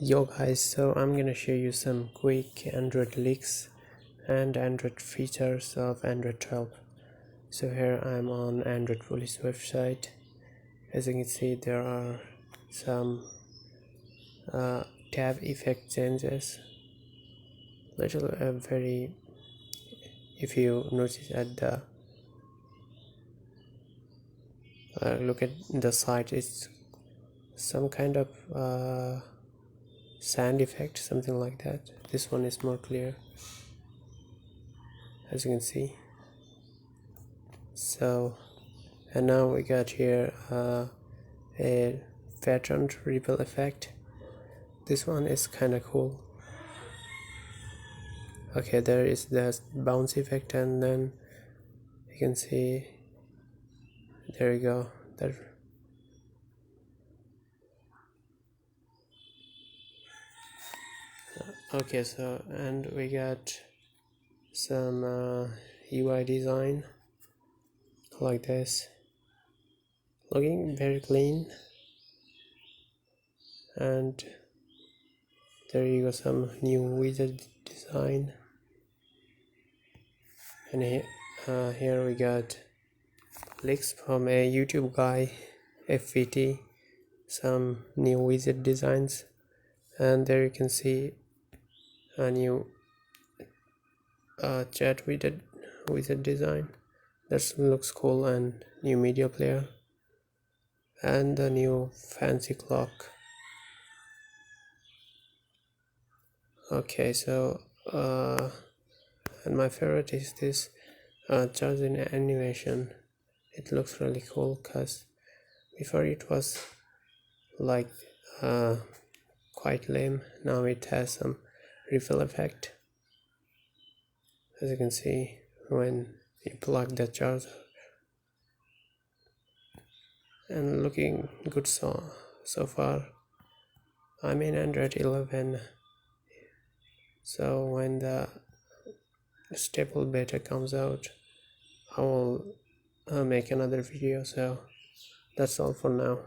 Yo guys, so I'm gonna show you some quick Android leaks and Android features of Android 12. So here I'm on Android Police website. As you can see, there are some tab effect changes. Little very, if you notice at the look at the site, it's some kind of sand effect, something like that. This one is more clear, as you can see. So, and now we got here a patterned ripple effect. This one is kind of cool. Okay, there is the bounce effect, and then you can see, there you go, that okay. So, and we got some UI design like this, looking very clean. And there you go, some new wizard design. And here we got leaks from a YouTube guy, FVT, some new wizard designs. And there you can see a new chat wizard design that looks cool, and new media player, and the new fancy clock. Okay, so and my favorite is this charging animation. It looks really cool because before it was like quite lame. Now it has some refill effect, as you can see when you plug the charger, and looking good so far. I'm in Android 11, so when the stable beta comes out, I will make another video. So that's all for now.